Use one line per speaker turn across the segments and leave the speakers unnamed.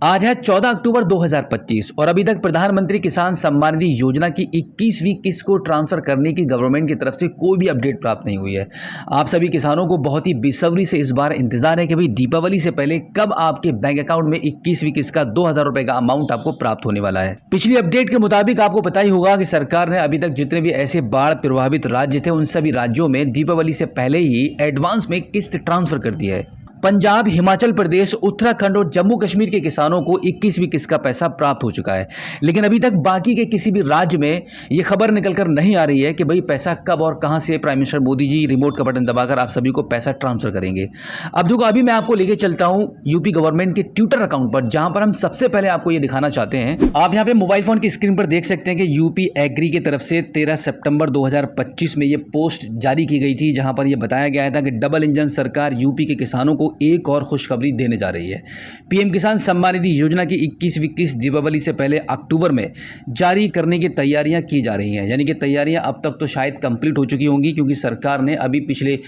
आज है 14 अक्टूबर 2025 और अभी तक प्रधानमंत्री किसान सम्मान निधि योजना की 21वीं किस्त को ट्रांसफर करने की गवर्नमेंट की तरफ से कोई भी अपडेट प्राप्त नहीं हुई है। आप सभी किसानों को बहुत ही बेसब्री से इस बार इंतजार है कि भाई दीपावली से पहले कब आपके बैंक अकाउंट में 21वीं किस्त का 2000 रुपए का अमाउंट आपको प्राप्त होने वाला है। पिछली अपडेट के मुताबिक आपको पता ही होगा कि सरकार ने अभी तक जितने भी ऐसे बाढ़ प्रभावित राज्य थे उन सभी राज्यों में दीपावली से पहले ही एडवांस में किस्त ट्रांसफर कर दिया है। पंजाब, हिमाचल प्रदेश, उत्तराखंड और जम्मू कश्मीर के किसानों को 21वीं किस्त का पैसा प्राप्त हो चुका है, लेकिन अभी तक बाकी के किसी भी राज्य में यह खबर निकलकर नहीं आ रही है कि भाई पैसा कब और कहां से prime minister Modi ji remote का बटन दबाकर आप सभी को पैसा ट्रांसफर करेंगे। अब देखो, अभी मैं आपको लेके चलता हूं यूपी गवर्नमेंट के ट्विटर अकाउंट पर, जहां पर हम सबसे पहले आपको यह दिखाना चाहते हैं। आप यहां पे मोबाइल फोन की स्क्रीन पर देख सकते हैं कि यूपी एग्री की तरफ से 13 सितंबर 2025 में यह पोस्ट जारी की गई थी, जहां पर यह बताया गया था कि डबल इंजन सरकार यूपी के किसानों को एक और खुशखबरी देने जा रही है। पीएम किसान सम्मान निधि योजना की 21वीं किस्त दीपावली से पहले अक्टूबर में जारी करने की तैयारियां की जा रही हैं। यानी कि तैयारियां अब तक तो शायद कंप्लीट हो चुकी होंगी, क्योंकि सरकार ने अभी पिछले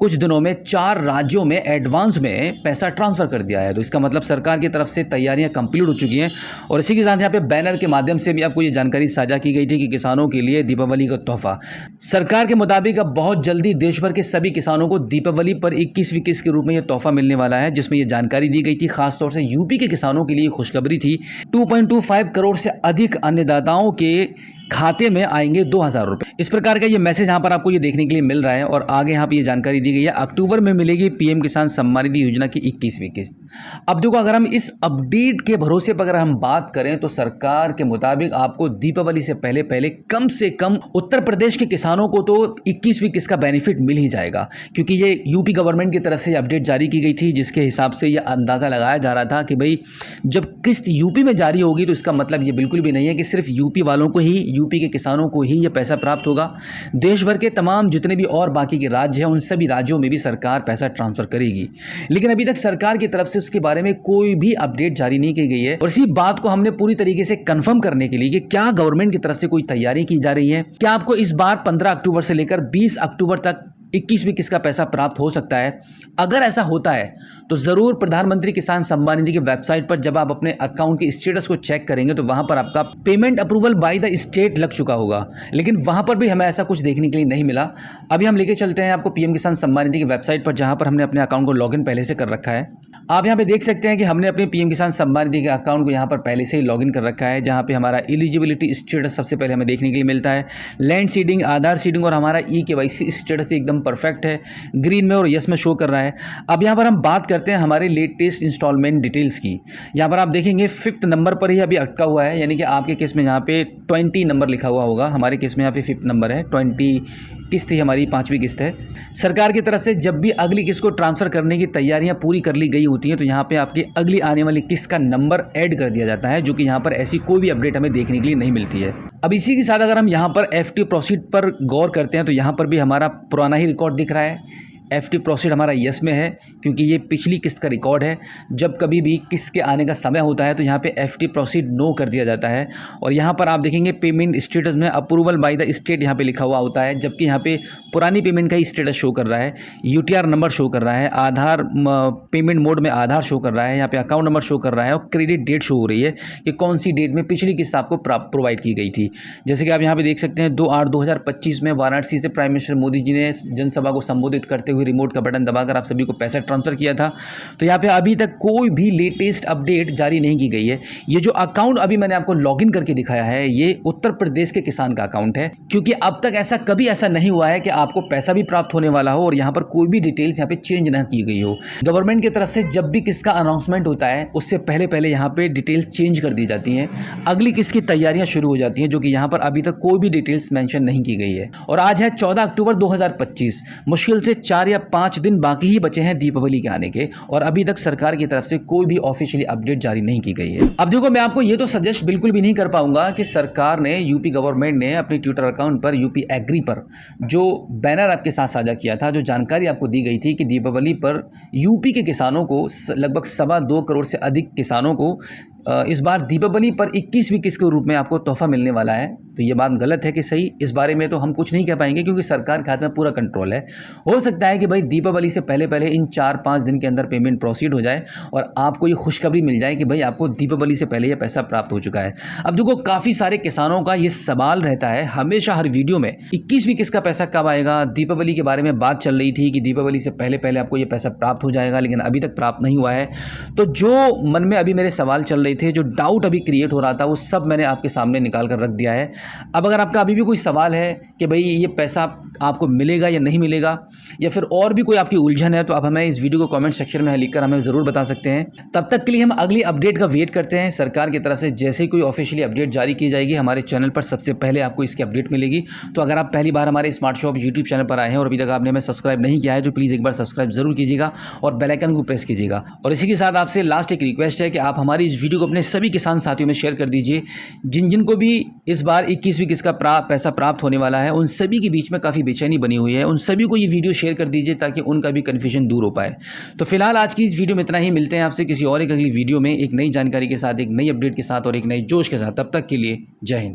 कुछ दिनों में 4 राज्यों में एडवांस में पैसा ट्रांसफर कर दिया है। तो इसका मतलब सरकार की तरफ से तैयारियां कंप्लीट हो चुकी हैं। और इसी के साथ यहाँ पे बैनर के माध्यम से भी आपको ये जानकारी साझा की गई थी कि किसानों के लिए दीपावली का तोहफा सरकार के मुताबिक अब बहुत जल्दी देश भर के सभी किसानों को दीपावली पर 21वीं किस्त के रूप में यह तोहफा मिलने वाला है, जिसमें यह जानकारी दी गई थी। खासतौर से यूपी के किसानों के लिए खुशखबरी थी। 2.25 करोड़ से अधिक अन्नदाताओं के खाते में आएंगे 2000 रुपए। इस प्रकार का ये मैसेज यहाँ पर आपको ये देखने के लिए मिल रहा है। और आगे यहाँ पे ये जानकारी दी गई है, अक्टूबर में मिलेगी पीएम किसान सम्मान निधि योजना की 21वीं किस्त। अब देखो, अगर हम इस अपडेट के भरोसे पर अगर हम बात करें तो सरकार के मुताबिक आपको दीपावली से पहले पहले कम से कम उत्तर प्रदेश के किसानों को तो 21वीं किस्त का बेनिफिट मिल ही जाएगा, क्योंकि ये यूपी गवर्नमेंट की तरफ से अपडेट जारी की गई थी, जिसके हिसाब से यह अंदाजा लगाया जा रहा था कि भाई जब किस्त यूपी में जारी होगी तो इसका मतलब ये बिल्कुल भी नहीं है कि सिर्फ यूपी वालों को ही, यूपी के किसानों को ही यह पैसा प्राप्त होगा। देश भर के तमाम जितने भी और बाकी के राज्य हैं उन सभी राज्यों में भी सरकार पैसा ट्रांसफर करेगी, लेकिन अभी तक सरकार की तरफ से उसके बारे में कोई भी अपडेट जारी नहीं की गई है। और इसी बात को हमने पूरी तरीके से कंफर्म करने के लिए कि क्या गवर्नमेंट की तरफ से कोई तैयारी की जा रही है, क्या आपको इस बार 15 अक्टूबर से लेकर 20 अक्टूबर तक 21वीं किस्त का पैसा प्राप्त हो सकता है। अगर ऐसा होता है तो ज़रूर प्रधानमंत्री किसान सम्मान निधि की वेबसाइट पर जब आप अपने अकाउंट के स्टेटस को चेक करेंगे तो वहां पर आपका payment approval by the state लग चुका होगा, लेकिन वहां पर भी हमें ऐसा कुछ देखने के लिए नहीं मिला। अभी हम लेके चलते हैं आपको पीएम किसान सम्मान निधि की वेबसाइट पर, जहां पर हमने अपने अकाउंट को लॉगिन पहले से कर रखा है। आप यहाँ पे देख सकते हैं कि हमने अपने पीएम किसान सम्मान निधि के अकाउंट को यहाँ पर पहले से ही लॉगिन कर रखा है, जहाँ पे हमारा एलिजिबिलिटी स्टेटस सबसे पहले हमें देखने के लिए मिलता है। लैंड सीडिंग, आधार सीडिंग और हमारा ई-केवाईसी स्टेटस एकदम परफेक्ट है, ग्रीन में और यस में शो कर रहा है। अब यहाँ पर हम बात करते हैं हमारे लेटेस्ट इंस्टॉलमेंट डिटेल्स की। यहाँ पर आप देखेंगे 5th नंबर पर ही अभी अटका हुआ है, यानी कि आपके केस में यहाँ पे 20 नंबर लिखा हुआ होगा, हमारे केस में यहाँ पे 5th नंबर है। 20 किस्त ही हमारी 5वीं किस्त है। सरकार की तरफ से जब भी अगली किस्त को ट्रांसफर करने की तैयारियां पूरी कर ली गई होती हैं तो यहाँ पे आपकी अगली आने वाली किस्त का नंबर ऐड कर दिया जाता है, जो कि यहाँ पर ऐसी कोई भी अपडेट हमें देखने के लिए नहीं मिलती है। अब इसी के साथ अगर हम यहाँ पर एफटी प्रोसीड पर गौर करते हैं तो यहाँ पर भी हमारा पुराना ही रिकॉर्ड दिख रहा है। एफटी प्रोसीड हमारा यस में है, क्योंकि ये पिछली किस्त का रिकॉर्ड है। जब कभी भी किस्त के आने का समय होता है तो यहाँ पे एफटी प्रोसीड नो कर दिया जाता है। और यहाँ पर आप देखेंगे पेमेंट स्टेटस में अप्रूवल बाय द स्टेट यहाँ पे लिखा हुआ होता है, जबकि यहाँ पे पुरानी पेमेंट का ही स्टेटस शो कर रहा है। यूटीआर नंबर शो कर रहा है, आधार पेमेंट मोड में आधार शो कर रहा है, यहाँ पे अकाउंट नंबर शो कर रहा है और क्रेडिट डेट शो हो रही है कि कौन सी डेट में पिछली किस्त आपको प्रोवाइड की गई थी। जैसे कि आप यहाँ पे देख सकते हैं 2/8/2025 में वाराणसी से प्राइम मिनिस्टर मोदी जी ने जनसभा को संबोधित करते हुए रिमोट का बटन दबाकर आप सभी को पैसा ट्रांसफर किया था। तो यहाँ पे अभी तक कोई भी लेटेस्ट अपडेट जारी नहीं की गई है। ये जो अकाउंट अभी मैंने आपको लॉगिन करके दिखाया है ये उत्तर प्रदेश के किसान का अकाउंट है, क्योंकि अब तक ऐसा कभी ऐसा नहीं हुआ है कि आपको पैसा भी प्राप्त होने वाला हो और यहाँ पर कोई भी डिटेल्स यहाँ पे चेंज ना की गई हो। गवर्नमेंट की तरफ से जब भी किस्त का अनाउंसमेंट होता है उससे पहले पहले यहाँ पे डिटेल्स चेंज कर दी जाती हैं, अगली किस्त की तैयारियां शुरू हो जाती हैं, जो कि यहाँ पर अभी तक कोई भी डिटेल्स मेंशन नहीं की गई है। और आज है 14 अक्टूबर 2025, मुश्किल से 4 या 5 दिन बाकी ही बचे हैं दीपावली के आने के, और अभी तक सरकार की तरफ से कोई भी ऑफिशियली अपडेट जारी नहीं की गई है। अब देखो, मैं आपको ये तो सजेस्ट बिल्कुल भी नहीं कर पाऊंगा कि सरकार ने, यूपी गवर्नमेंट ने अपनी ट्विटर अकाउंट पर यूपी एग्री पर जो बैनर आपके साथ साझा किया था, जो जानकारी आपको दी गई थी कि दीपावली पर यूपी के किसानों को लगभग 2.25 करोड़ से अधिक किसानों को इस बार दीपावली पर 21वीं किस्त के रूप में आपको तोहफा मिलने वाला है। तो ये बात गलत है कि सही, इस बारे में तो हम कुछ नहीं कह पाएंगे क्योंकि सरकार के हाथ में पूरा कंट्रोल है। हो सकता है कि भाई दीपावली से पहले पहले इन 4-5 दिन के अंदर पेमेंट प्रोसीड हो जाए और आपको ये खुशखबरी मिल जाए कि भाई आपको दीपावली से पहले ये पैसा प्राप्त हो चुका है। अब देखो, काफ़ी सारे किसानों का ये सवाल रहता है हमेशा हर वीडियो में, 21वीं किस्त का पैसा कब आएगा। दीपावली के बारे में बात चल रही थी कि दीपावली से पहले पहले आपको ये पैसा प्राप्त हो जाएगा, लेकिन अभी तक प्राप्त नहीं हुआ है। तो जो मन में अभी मेरे सवाल चल रहे थे, जो डाउट अभी क्रिएट हो रहा था, वो सब मैंने आपके सामने निकाल कर रख दिया है। अब अगर आपका अभी भी कोई सवाल है कि भाई ये पैसा आपको मिलेगा या नहीं मिलेगा, या फिर और भी कोई आपकी उलझन है, तो आप हमें इस वीडियो को कमेंट सेक्शन में लिखकर हमें ज़रूर बता सकते हैं। तब तक के लिए हम अगली अपडेट का वेट करते हैं। सरकार की तरफ से जैसे ही कोई ऑफिशियली अपडेट जारी की जाएगी, हमारे चैनल पर सबसे पहले आपको इसकी अपडेट मिलेगी। तो अगर आप पहली बार हमारे स्मार्ट शॉप यूट्यूब चैनल पर आए हैं और अभी तक आपने हमें सब्सक्राइब नहीं किया है, तो प्लीज़ एक बार सब्सक्राइब जरूर कीजिएगा और बेल आइकन को प्रेस कीजिएगा। और इसी के साथ आपसे लास्ट एक रिक्वेस्ट है कि आप हमारी इस वीडियो को अपने सभी किसान साथियों में शेयर कर दीजिए। जिनको भी इस बार 21वीं किस्त का पैसा प्राप्त होने वाला है, उन सभी के बीच में काफ़ी बेचैनी बनी हुई है। उन सभी को ये वीडियो शेयर कर दीजिए ताकि उनका भी कन्फ्यूजन दूर हो पाए। तो फिलहाल आज की इस वीडियो में इतना ही। मिलते हैं आपसे किसी और एक अगली वीडियो में एक नई जानकारी के साथ, एक नई अपडेट के साथ और एक नए जोश के साथ। तब तक के लिए जय हिंद।